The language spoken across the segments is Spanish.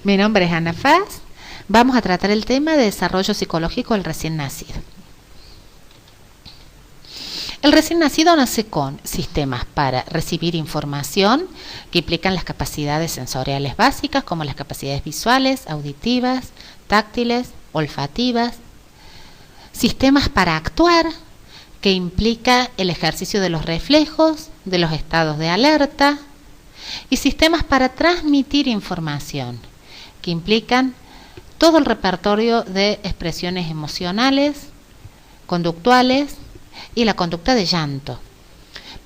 Mi nombre es Ana Faz. Vamos a tratar el tema de desarrollo psicológico del recién nacido. El recién nacido nace con sistemas para recibir información que implican las capacidades sensoriales básicas, como las capacidades visuales, auditivas, táctiles, olfativas. Sistemas para actuar, que implica el ejercicio de los reflejos, de los estados de alerta. Y sistemas para transmitir información, que implican todo el repertorio de expresiones emocionales, conductuales y la conducta de llanto.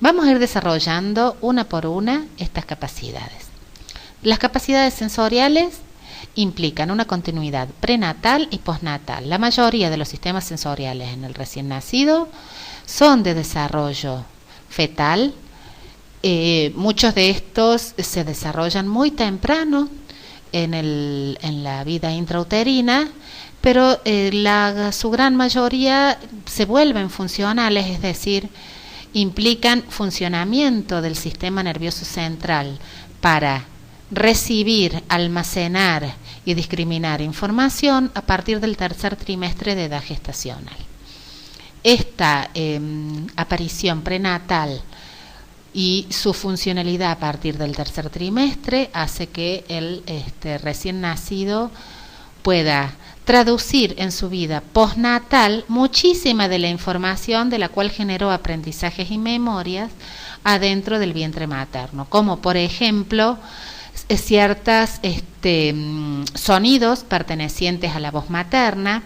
Vamos a ir desarrollando una por una estas capacidades. Las capacidades sensoriales implican una continuidad prenatal y postnatal. La mayoría de los sistemas sensoriales en el recién nacido son de desarrollo fetal. Muchos de estos se desarrollan muy temprano en la vida intrauterina, pero su gran mayoría se vuelven funcionales, es decir, implican funcionamiento del sistema nervioso central para recibir, almacenar y discriminar información a partir del tercer trimestre de edad gestacional. Esta aparición prenatal y su funcionalidad a partir del tercer trimestre hace que el recién nacido pueda traducir en su vida postnatal muchísima de la información de la cual generó aprendizajes y memorias adentro del vientre materno, como por ejemplo ciertos sonidos pertenecientes a la voz materna,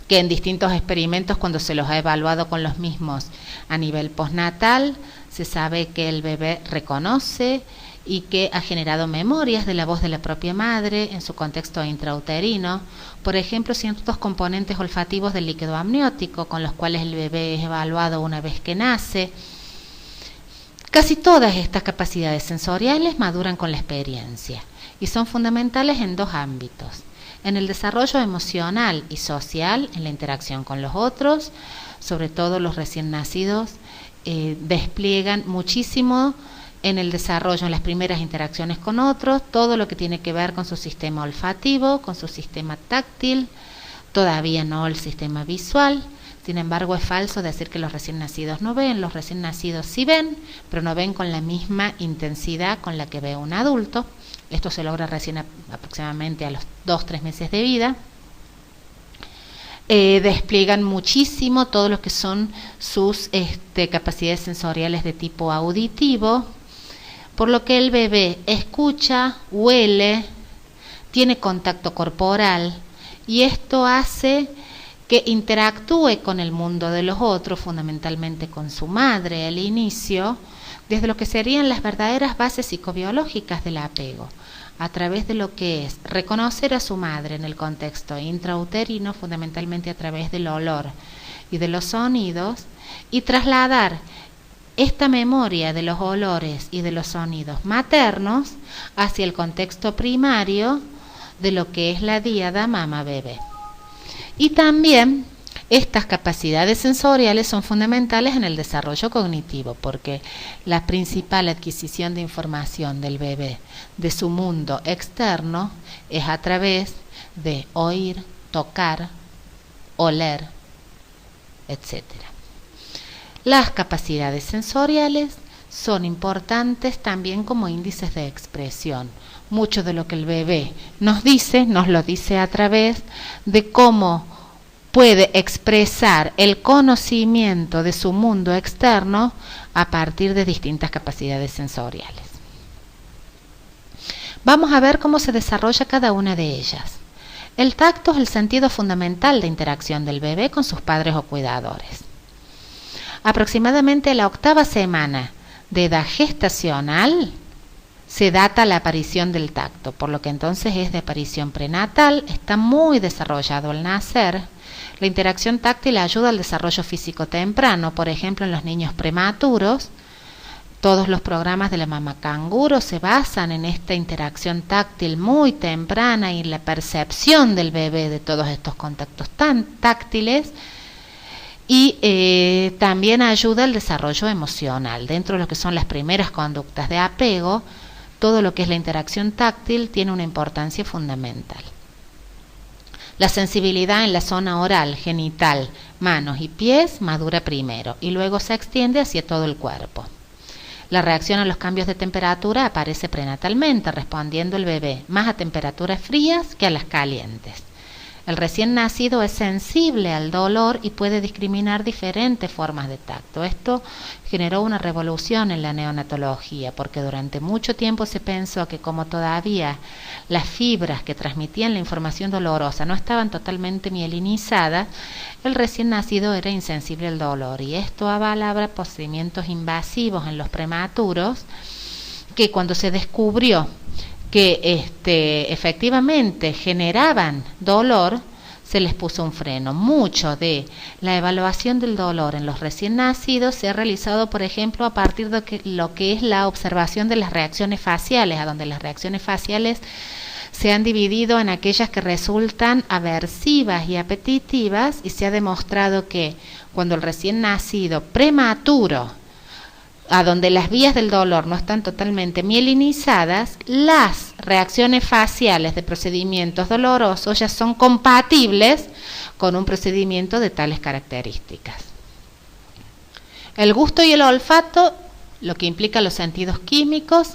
que en distintos experimentos, cuando se los ha evaluado con los mismos a nivel postnatal, se sabe que el bebé reconoce y que ha generado memorias de la voz de la propia madre en su contexto intrauterino. Por ejemplo, ciertos componentes olfativos del líquido amniótico con los cuales el bebé es evaluado una vez que nace. Casi todas estas capacidades sensoriales maduran con la experiencia y son fundamentales en dos ámbitos: en el desarrollo emocional y social, en la interacción con los otros. Sobre todo los recién nacidos despliegan muchísimo en el desarrollo, en las primeras interacciones con otros, todo lo que tiene que ver con su sistema olfativo, con su sistema táctil, todavía no el sistema visual. Sin embargo, es falso decir que los recién nacidos no ven. Los recién nacidos sí ven, pero no ven con la misma intensidad con la que ve un adulto. Esto se logra recién aproximadamente a los 2-3 meses de vida. Despliegan muchísimo todo lo que son sus capacidades sensoriales de tipo auditivo, por lo que el bebé escucha, huele, tiene contacto corporal, y esto hace que interactúe con el mundo de los otros, fundamentalmente con su madre al inicio, desde lo que serían las verdaderas bases psicobiológicas del apego, a través de lo que es reconocer a su madre en el contexto intrauterino, fundamentalmente a través del olor y de los sonidos, y trasladar esta memoria de los olores y de los sonidos maternos hacia el contexto primario de lo que es la díada mamá-bebé. Y también estas capacidades sensoriales son fundamentales en el desarrollo cognitivo, porque la principal adquisición de información del bebé de su mundo externo es a través de oír, tocar, oler, etc. Las capacidades sensoriales son importantes también como índices de expresión. Mucho de lo que el bebé nos lo dice a través de cómo puede expresar el conocimiento de su mundo externo a partir de distintas capacidades sensoriales. Vamos a ver cómo se desarrolla cada una de ellas. El tacto es el sentido fundamental de interacción del bebé con sus padres o cuidadores. Aproximadamente a la 8ª semana de edad gestacional se data la aparición del tacto, por lo que entonces es de aparición prenatal, está muy desarrollado al nacer. La interacción táctil ayuda al desarrollo físico temprano, por ejemplo en los niños prematuros. Todos los programas de la mamá canguro se basan en esta interacción táctil muy temprana y la percepción del bebé de todos estos contactos tan táctiles. Y también ayuda al desarrollo emocional. Dentro de lo que son las primeras conductas de apego, todo lo que es la interacción táctil tiene una importancia fundamental. La sensibilidad en la zona oral, genital, manos y pies madura primero y luego se extiende hacia todo el cuerpo. La reacción a los cambios de temperatura aparece prenatalmente, respondiendo el bebé más a temperaturas frías que a las calientes. El recién nacido es sensible al dolor y puede discriminar diferentes formas de tacto. Esto generó una revolución en la neonatología, porque durante mucho tiempo se pensó que como todavía las fibras que transmitían la información dolorosa no estaban totalmente mielinizadas, el recién nacido era insensible al dolor, y esto avalaba procedimientos invasivos en los prematuros, que cuando se descubrió que efectivamente generaban dolor, se les puso un freno. Mucho de la evaluación del dolor en los recién nacidos se ha realizado, por ejemplo, a partir de lo que es la observación de las reacciones faciales, a donde las reacciones faciales se han dividido en aquellas que resultan aversivas y apetitivas, y se ha demostrado que cuando el recién nacido prematuro, a donde las vías del dolor no están totalmente mielinizadas, las reacciones faciales de procedimientos dolorosos ya son compatibles con un procedimiento de tales características. El gusto y el olfato, lo que implica los sentidos químicos,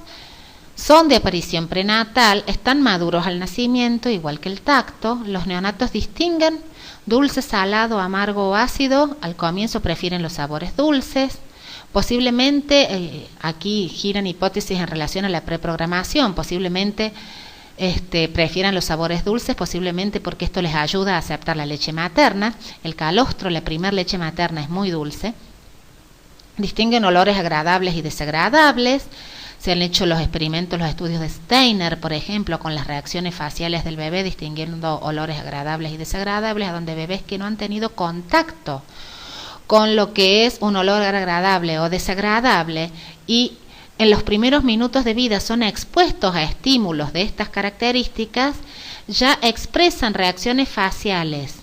son de aparición prenatal, están maduros al nacimiento, igual que el tacto. Los neonatos distinguen dulce, salado, amargo o ácido. Al comienzo prefieren los sabores dulces. Posiblemente, aquí giran hipótesis en relación a la preprogramación, posiblemente prefieran los sabores dulces, posiblemente porque esto les ayuda a aceptar la leche materna. El calostro, la primera leche materna, es muy dulce. Distinguen olores agradables y desagradables. Se han hecho los experimentos, los estudios de Steiner, por ejemplo, con las reacciones faciales del bebé, distinguiendo olores agradables y desagradables, a donde bebés que no han tenido contacto con lo que es un olor agradable o desagradable y en los primeros minutos de vida son expuestos a estímulos de estas características, ya expresan reacciones faciales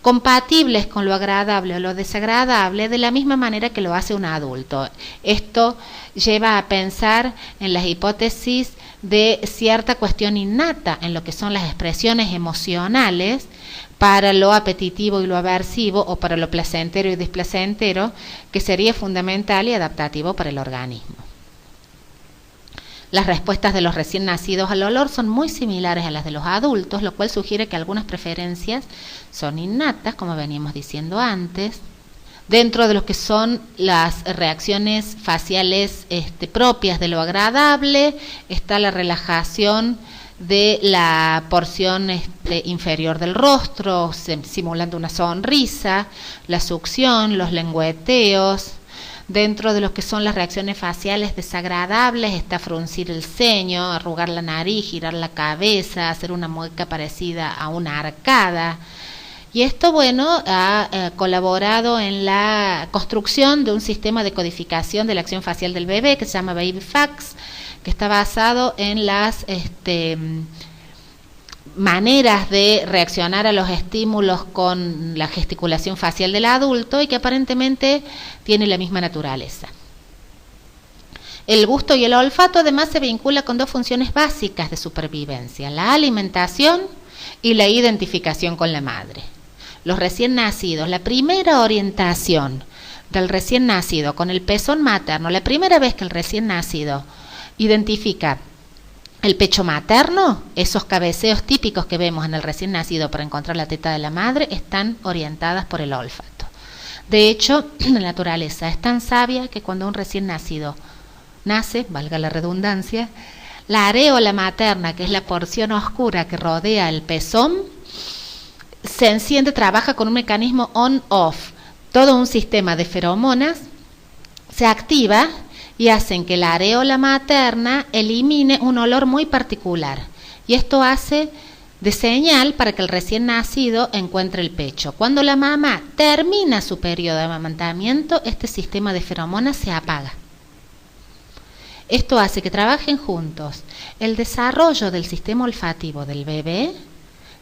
compatibles con lo agradable o lo desagradable de la misma manera que lo hace un adulto. Esto lleva a pensar en las hipótesis de cierta cuestión innata en lo que son las expresiones emocionales para lo apetitivo y lo aversivo, o para lo placentero y displacentero, que sería fundamental y adaptativo para el organismo. Las respuestas de los recién nacidos al olor son muy similares a las de los adultos, lo cual sugiere que algunas preferencias son innatas, como veníamos diciendo antes. Dentro de lo que son las reacciones faciales propias de lo agradable, está la relajación de la porción inferior del rostro, simulando una sonrisa, la succión, los lengüeteos. Dentro de lo que son las reacciones faciales desagradables está fruncir el ceño, arrugar la nariz, girar la cabeza, hacer una mueca parecida a una arcada. Y esto, ha colaborado en la construcción de un sistema de codificación de la acción facial del bebé que se llama BabyFax, que está basado en las maneras de reaccionar a los estímulos con la gesticulación facial del adulto y que aparentemente tiene la misma naturaleza. El gusto y el olfato además se vincula con dos funciones básicas de supervivencia: la alimentación y la identificación con la madre. Los recién nacidos, la primera orientación del recién nacido con el pezón materno, la primera vez que el recién nacido identifica el pecho materno, esos cabeceos típicos que vemos en el recién nacido para encontrar la teta de la madre, están orientadas por el olfato. De hecho, la naturaleza es tan sabia que cuando un recién nacido nace, valga la redundancia, la areola materna, que es la porción oscura que rodea el pezón, se enciende, trabaja con un mecanismo on-off. Todo un sistema de feromonas se activa y hacen que la areola materna elimine un olor muy particular. Y esto hace de señal para que el recién nacido encuentre el pecho. Cuando la mamá termina su periodo de amamantamiento, este sistema de feromonas se apaga. Esto hace que trabajen juntos el desarrollo del sistema olfativo del bebé,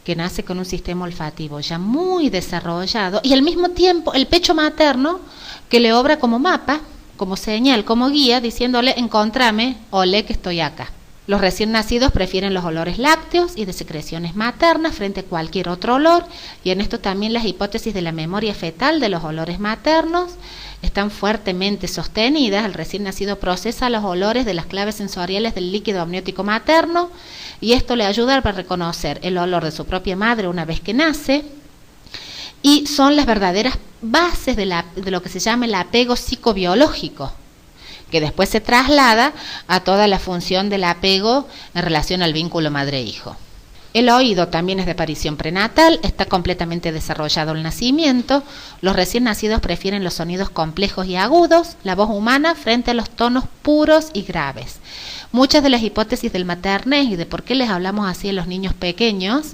que nace con un sistema olfativo ya muy desarrollado, y al mismo tiempo el pecho materno, que le obra como mapa, como señal, como guía, diciéndole: encontrame, olé que estoy acá. Los recién nacidos prefieren los olores lácteos y de secreciones maternas frente a cualquier otro olor, y en esto también las hipótesis de la memoria fetal de los olores maternos están fuertemente sostenidas. El recién nacido procesa los olores de las claves sensoriales del líquido amniótico materno, y esto le ayuda para reconocer el olor de su propia madre una vez que nace, y son las verdaderas bases de lo que se llama el apego psicobiológico, que después se traslada a toda la función del apego en relación al vínculo madre-hijo. El oído también es de aparición prenatal, está completamente desarrollado al nacimiento. Los recién nacidos prefieren los sonidos complejos y agudos, la voz humana frente a los tonos puros y graves. Muchas de las hipótesis del maternez y de por qué les hablamos así a los niños pequeños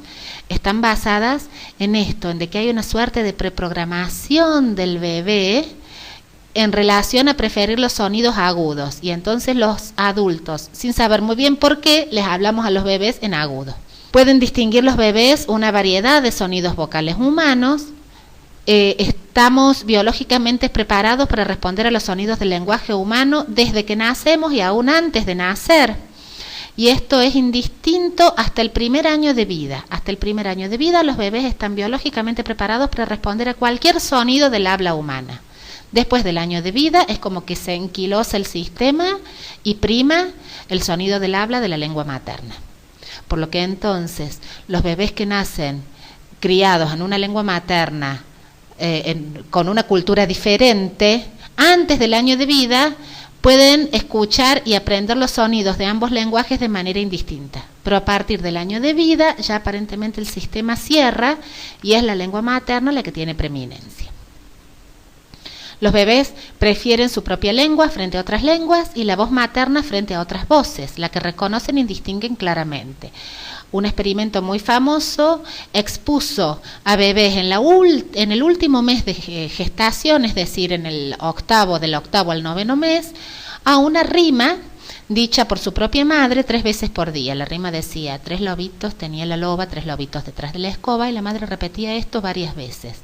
están basadas en esto, en de que hay una suerte de preprogramación del bebé en relación a preferir los sonidos agudos, y entonces los adultos, sin saber muy bien por qué, les hablamos a los bebés en agudo. Pueden distinguir los bebés una variedad de sonidos vocales humanos. Estamos biológicamente preparados para responder a los sonidos del lenguaje humano desde que nacemos y aún antes de nacer. Y esto es indistinto hasta el primer año de vida. Hasta el primer año de vida los bebés están biológicamente preparados para responder a cualquier sonido del habla humana. Después del año de vida es como que se enquilosa el sistema y prima el sonido del habla de la lengua materna. Por lo que entonces los bebés que nacen criados en una lengua materna, con una cultura diferente, antes del año de vida pueden escuchar y aprender los sonidos de ambos lenguajes de manera indistinta. Pero a partir del año de vida ya aparentemente el sistema cierra y es la lengua materna la que tiene preeminencia. Los bebés prefieren su propia lengua frente a otras lenguas y la voz materna frente a otras voces, la que reconocen y distinguen claramente. Un experimento muy famoso expuso a bebés en el último mes de gestación, es decir, del octavo al noveno mes, a una rima dicha por su propia madre 3 veces por día. La rima decía: 3 lobitos tenía la loba, 3 lobitos detrás de la escoba, y la madre repetía esto varias veces.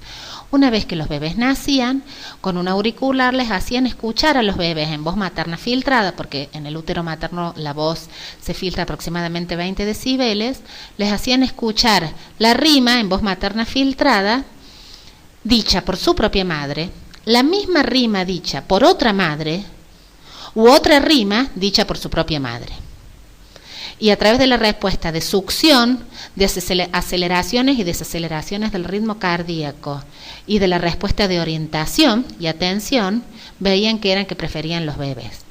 Una vez que los bebés nacían, con un auricular les hacían escuchar a los bebés en voz materna filtrada, porque en el útero materno la voz se filtra aproximadamente 20 decibeles, les hacían escuchar la rima en voz materna filtrada, dicha por su propia madre, la misma rima dicha por otra madre, u otra rima dicha por su propia madre. Y a través de la respuesta de succión, de aceleraciones y desaceleraciones del ritmo cardíaco y de la respuesta de orientación y atención, veían que preferían los bebés.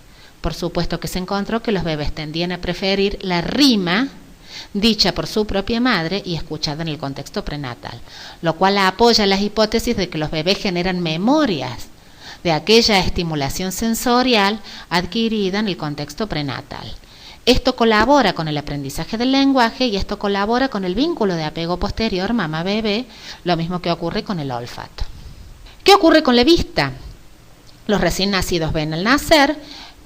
Por supuesto que se encontró que los bebés tendían a preferir la rima dicha por su propia madre y escuchada en el contexto prenatal, lo cual apoya las hipótesis de que los bebés generan memorias de aquella estimulación sensorial adquirida en el contexto prenatal. Esto colabora con el aprendizaje del lenguaje y esto colabora con el vínculo de apego posterior mamá-bebé, lo mismo que ocurre con el olfato. ¿Qué ocurre con la vista? Los recién nacidos ven al nacer,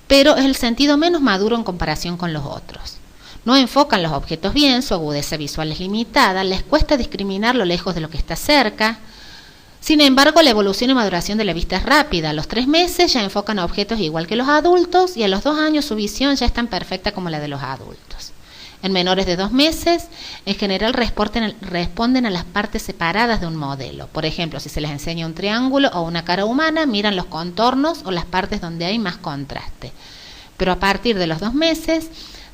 pero es el sentido menos maduro en comparación con los otros. No enfocan los objetos bien, su agudeza visual es limitada, les cuesta discriminar lo lejos de lo que está cerca. Sin embargo, la evolución y maduración de la vista es rápida. A los 3 meses ya enfocan objetos igual que los adultos y a los 2 años su visión ya es tan perfecta como la de los adultos. En menores de 2 meses, en general responden a las partes separadas de un modelo. Por ejemplo, si se les enseña un triángulo o una cara humana, miran los contornos o las partes donde hay más contraste. Pero a partir de los 2 meses,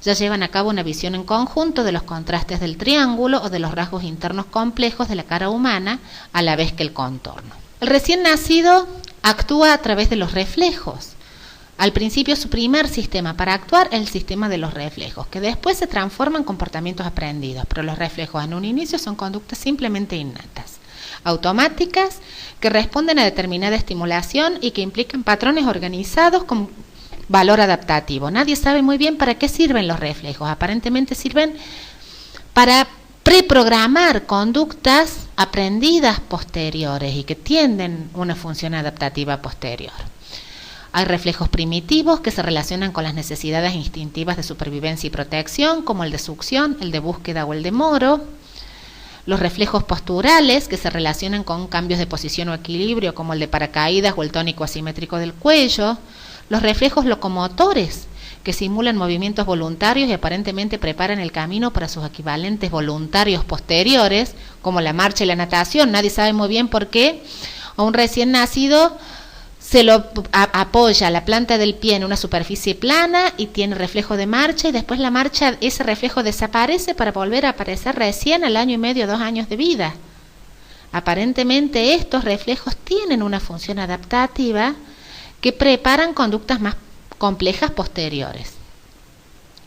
ya llevan a cabo una visión en conjunto de los contrastes del triángulo o de los rasgos internos complejos de la cara humana, a la vez que el contorno. El recién nacido actúa a través de los reflejos. Al principio su primer sistema para actuar es el sistema de los reflejos, que después se transforma en comportamientos aprendidos, pero los reflejos en un inicio son conductas simplemente innatas, automáticas, que responden a determinada estimulación y que implican patrones organizados con valor adaptativo. Nadie sabe muy bien para qué sirven los reflejos. Aparentemente sirven para preprogramar conductas aprendidas posteriores y que tienden una función adaptativa posterior. Hay reflejos primitivos que se relacionan con las necesidades instintivas de supervivencia y protección, como el de succión, el de búsqueda o el de moro. Los reflejos posturales, que se relacionan con cambios de posición o equilibrio, como el de paracaídas o el tónico asimétrico del cuello. Los reflejos locomotores, que simulan movimientos voluntarios y aparentemente preparan el camino para sus equivalentes voluntarios posteriores, como la marcha y la natación. Nadie sabe muy bien por qué a un recién nacido se lo apoya la planta del pie en una superficie plana y tiene reflejo de marcha, y después la marcha, ese reflejo desaparece para volver a aparecer recién al año y medio, 2 años de vida. Aparentemente estos reflejos tienen una función adaptativa que preparan conductas más complejas posteriores.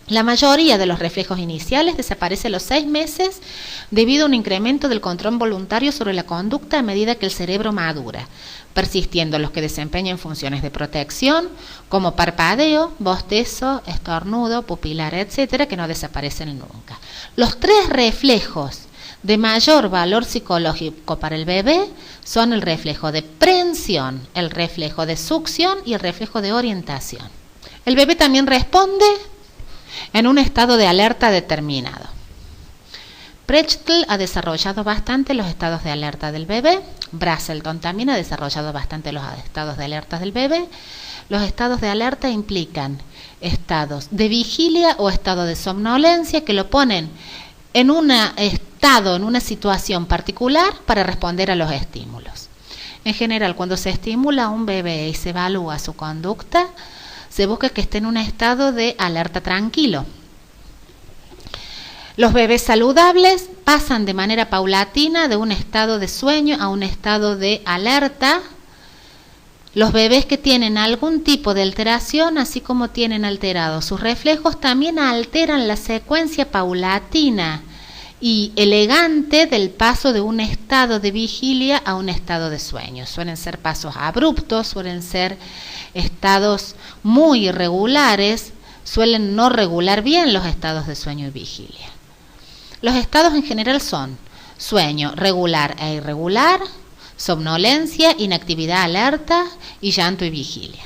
La mayoría de los reflejos iniciales desaparece a los 6 meses debido a un incremento del control voluntario sobre la conducta a medida que el cerebro madura, persistiendo los que desempeñan funciones de protección como parpadeo, bostezo, estornudo, pupilar, etcétera, que no desaparecen nunca. Los 3 reflejos de mayor valor psicológico para el bebé son el reflejo de prehensión, el reflejo de succión y el reflejo de orientación. El bebé también responde en un estado de alerta determinado. Prechtl ha desarrollado bastante los estados de alerta del bebé. Brazelton también ha desarrollado bastante los estados de alerta del bebé. Los estados de alerta implican estados de vigilia o estado de somnolencia que lo ponen en un estado, en una situación particular para responder a los estímulos. En general, cuando se estimula a un bebé y se evalúa su conducta, se busca que esté en un estado de alerta tranquilo. Los bebés saludables pasan de manera paulatina de un estado de sueño a un estado de alerta. Los bebés que tienen algún tipo de alteración, así como tienen alterados sus reflejos, también alteran la secuencia paulatina y elegante del paso de un estado de vigilia a un estado de sueño. Suelen ser pasos abruptos, suelen ser estados muy irregulares, suelen no regular bien los estados de sueño y vigilia. Los estados en general son sueño regular e irregular, somnolencia, inactividad alerta y llanto y vigilia.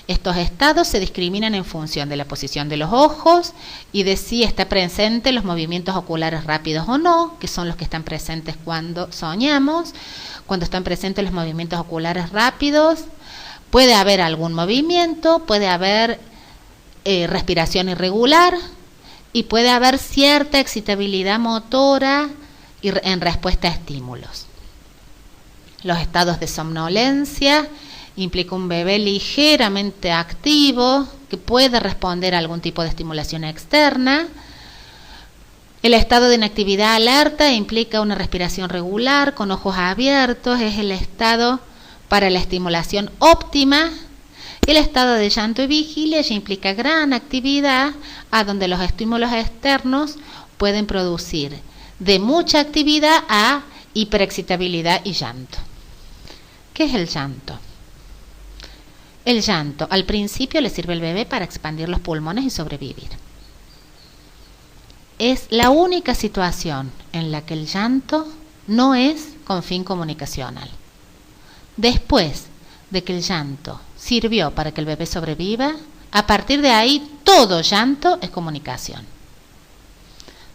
Estos estados se discriminan en función de la posición de los ojos y de si está presente los movimientos oculares rápidos o no, que son los que están presentes cuando soñamos. Cuando están presentes los movimientos oculares rápidos, puede haber algún movimiento, puede haber respiración irregular y puede haber cierta excitabilidad motora en respuesta a estímulos. Los estados de somnolencia implica un bebé ligeramente activo que puede responder a algún tipo de estimulación externa. El estado de inactividad alerta implica una respiración regular con ojos abiertos, es el estado para la estimulación óptima. El estado de llanto y vigilia ya implica gran actividad, a donde los estímulos externos pueden producir de mucha actividad a hiperexcitabilidad y llanto. ¿Qué es el llanto? El llanto al principio le sirve al bebé para expandir los pulmones y sobrevivir. Es la única situación en la que el llanto no es con fin comunicacional. Después de que el llanto sirvió para que el bebé sobreviva, a partir de ahí todo llanto es comunicación.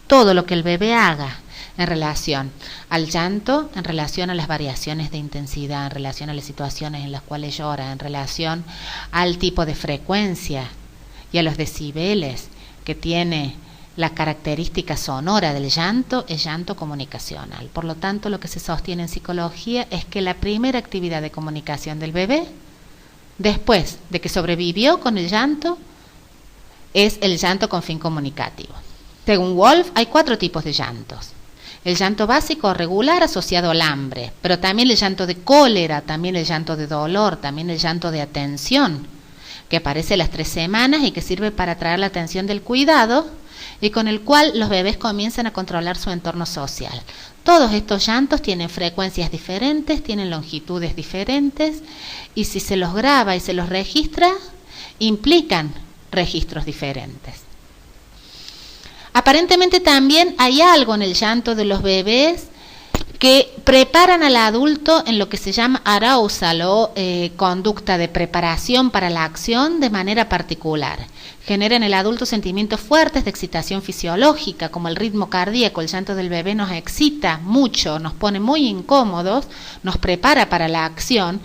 Todo lo que el bebé haga en relación al llanto, en relación a las variaciones de intensidad, en relación a las situaciones en las cuales llora, en relación al tipo de frecuencia y a los decibeles que tiene la característica sonora del llanto, es llanto comunicacional. Por lo tanto, lo que se sostiene en psicología es que la primera actividad de comunicación del bebé, después de que sobrevivió con el llanto, es el llanto con fin comunicativo. Según Wolf, hay 4 tipos de llantos. El llanto básico o regular asociado al hambre, pero también el llanto de cólera, también el llanto de dolor, también el llanto de atención, que aparece a las 3 semanas y que sirve para atraer la atención del cuidado y con el cual los bebés comienzan a controlar su entorno social. Todos estos llantos tienen frecuencias diferentes, tienen longitudes diferentes y si se los graba y se los registra, implican registros diferentes. Aparentemente también hay algo en el llanto de los bebés que preparan al adulto en lo que se llama arousal o conducta de preparación para la acción de manera particular. Genera en el adulto sentimientos fuertes de excitación fisiológica, como el ritmo cardíaco. El llanto del bebé nos excita mucho, nos pone muy incómodos, nos prepara para la acción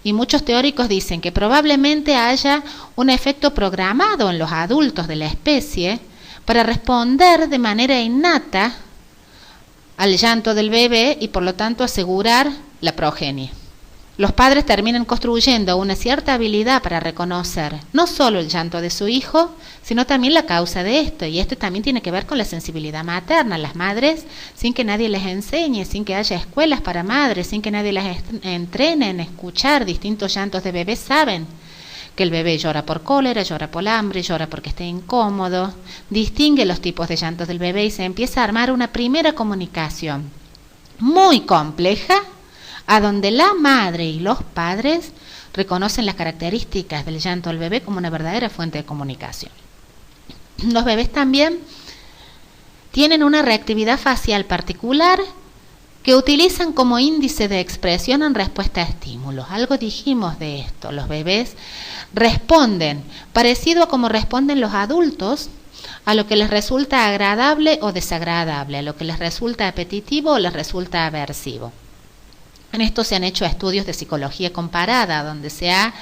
y muchos teóricos dicen que probablemente haya un efecto programado en los adultos de la especie para responder de manera innata al llanto del bebé y por lo tanto asegurar la progenie. Los padres terminan construyendo una cierta habilidad para reconocer no solo el llanto de su hijo, sino también la causa de esto, y esto también tiene que ver con la sensibilidad materna. Las madres, sin que nadie les enseñe, sin que haya escuelas para madres, sin que nadie las entrene en escuchar distintos llantos de bebés, saben que el bebé llora por cólera, llora por hambre, llora porque está incómodo, distingue los tipos de llantos del bebé y se empieza a armar una primera comunicación muy compleja, a donde la madre y los padres reconocen las características del llanto del bebé como una verdadera fuente de comunicación. Los bebés también tienen una reactividad facial particular que utilizan como índice de expresión en respuesta a estímulos. Algo dijimos de esto, los bebés responden parecido a como responden los adultos a lo que les resulta agradable o desagradable, a lo que les resulta apetitivo o les resulta aversivo. En esto se han hecho estudios de psicología comparada, donde se ha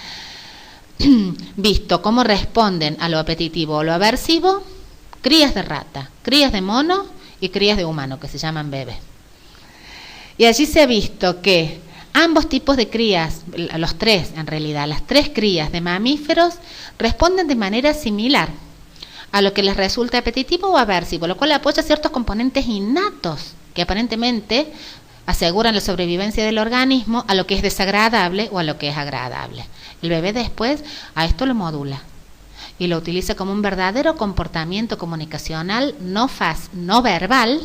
visto cómo responden a lo apetitivo o lo aversivo crías de rata, crías de mono y crías de humano, que se llaman bebés. Y allí se ha visto que ambos tipos de crías, los tres en realidad, las tres crías de mamíferos responden de manera similar a lo que les resulta apetitivo o aversivo, lo cual apoya ciertos componentes innatos que aparentemente aseguran la sobrevivencia del organismo a lo que es desagradable o a lo que es agradable. El bebé después a esto lo modula y lo utiliza como un verdadero comportamiento comunicacional no verbal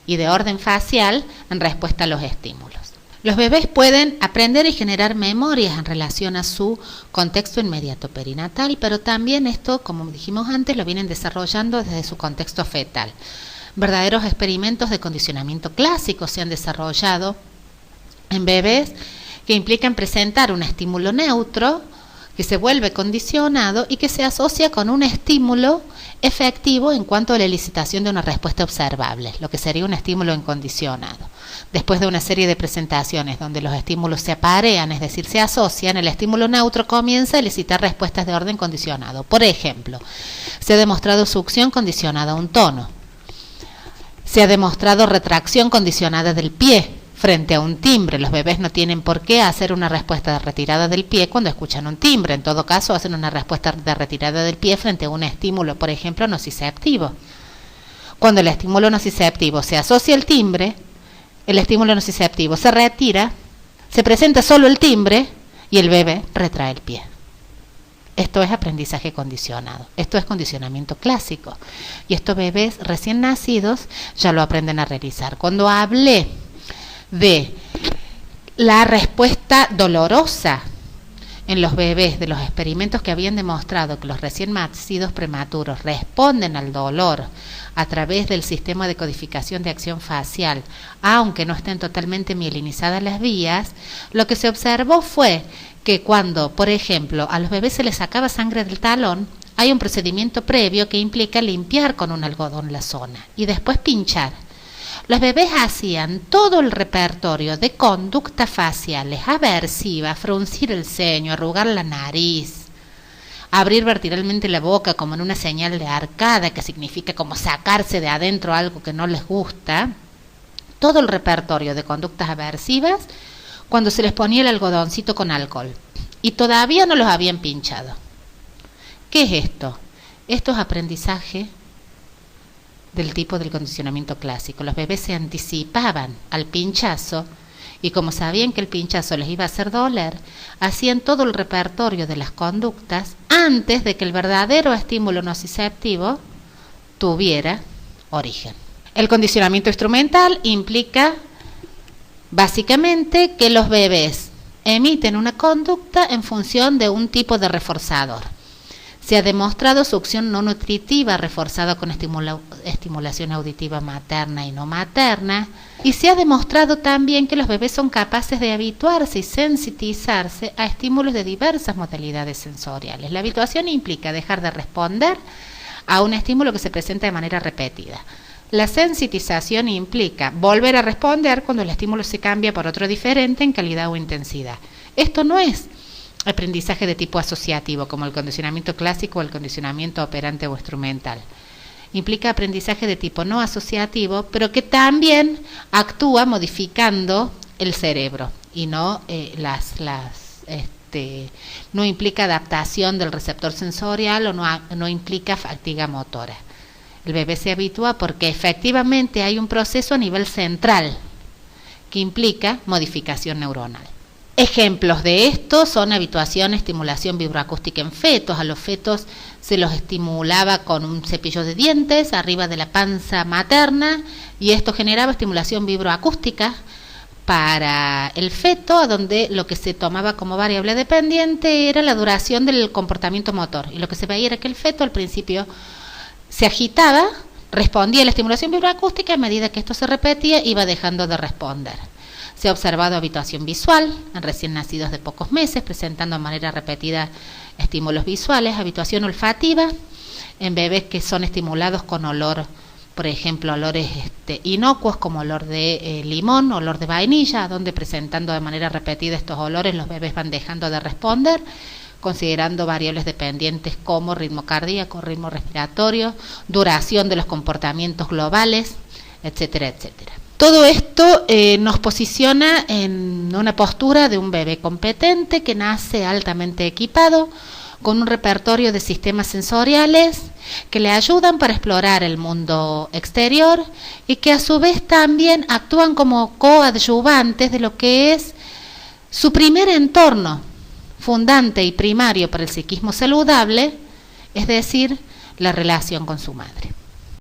y de orden facial en respuesta a los estímulos. Los bebés pueden aprender y generar memorias en relación a su contexto inmediato perinatal, pero también esto, como dijimos antes, lo vienen desarrollando desde su contexto fetal. Verdaderos experimentos de condicionamiento clásico se han desarrollado en bebés que implican presentar un estímulo neutro que se vuelve condicionado y que se asocia con un estímulo efectivo en cuanto a la elicitación de una respuesta observable, lo que sería un estímulo incondicionado. Después de una serie de presentaciones donde los estímulos se aparean, es decir, se asocian, el estímulo neutro comienza a elicitar respuestas de orden condicionado. Por ejemplo, se ha demostrado succión condicionada a un tono. Se ha demostrado retracción condicionada del pie frente a un timbre. Los bebés no tienen por qué hacer una respuesta de retirada del pie cuando escuchan un timbre. En todo caso, hacen una respuesta de retirada del pie frente a un estímulo, por ejemplo, nociceptivo. Cuando el estímulo nociceptivo se asocia al timbre, el estímulo nociceptivo se retira, se presenta solo el timbre y el bebé retrae el pie. Esto es aprendizaje condicionado, esto es condicionamiento clásico y estos bebés recién nacidos ya lo aprenden a realizar. Cuando hablé de la respuesta dolorosa en los bebés, de los experimentos que habían demostrado que los recién nacidos prematuros responden al dolor a través del sistema de codificación de acción facial, aunque no estén totalmente mielinizadas las vías, lo que se observó fue que cuando, por ejemplo, a los bebés se les sacaba sangre del talón, hay un procedimiento previo que implica limpiar con un algodón la zona y después pinchar. Los bebés hacían todo el repertorio de conductas faciales aversivas, fruncir el ceño, arrugar la nariz, abrir verticalmente la boca como en una señal de arcada, que significa como sacarse de adentro algo que no les gusta. Todo el repertorio de conductas aversivas cuando se les ponía el algodoncito con alcohol y todavía no los habían pinchado. ¿Qué es esto? Esto es aprendizaje del tipo del condicionamiento clásico. Los bebés se anticipaban al pinchazo y como sabían que el pinchazo les iba a hacer doler, hacían todo el repertorio de las conductas antes de que el verdadero estímulo nociceptivo tuviera origen. El condicionamiento instrumental implica básicamente que los bebés emiten una conducta en función de un tipo de reforzador. Se ha demostrado succión no nutritiva reforzada con estimulación auditiva materna y no materna, y se ha demostrado también que los bebés son capaces de habituarse y sensitizarse a estímulos de diversas modalidades sensoriales. La habituación implica dejar de responder a un estímulo que se presenta de manera repetida. La sensitización implica volver a responder cuando el estímulo se cambia por otro diferente en calidad o intensidad. Esto no es aprendizaje de tipo asociativo, como el condicionamiento clásico o el condicionamiento operante o instrumental. Implica aprendizaje de tipo no asociativo, pero que también actúa modificando el cerebro y no no implica adaptación del receptor sensorial o no implica fatiga motora. El bebé se habitúa porque efectivamente hay un proceso a nivel central que implica modificación neuronal. Ejemplos de esto son habituación, estimulación vibroacústica en fetos. A los fetos se los estimulaba con un cepillo de dientes arriba de la panza materna y esto generaba estimulación vibroacústica para el feto, a donde lo que se tomaba como variable dependiente era la duración del comportamiento motor. Y lo que se veía era que el feto al principio se agitaba, respondía a la estimulación vibroacústica, y a medida que esto se repetía iba dejando de responder. Se ha observado habituación visual en recién nacidos de pocos meses, presentando de manera repetida estímulos visuales, habituación olfativa en bebés que son estimulados con olor, por ejemplo, olores inocuos como olor de limón, olor de vainilla, donde presentando de manera repetida estos olores los bebés van dejando de responder, considerando variables dependientes como ritmo cardíaco, ritmo respiratorio, duración de los comportamientos globales, etcétera, etcétera. Todo esto nos posiciona en una postura de un bebé competente que nace altamente equipado, con un repertorio de sistemas sensoriales que le ayudan para explorar el mundo exterior y que a su vez también actúan como coadyuvantes de lo que es su primer entorno fundante y primario para el psiquismo saludable, es decir, la relación con su madre.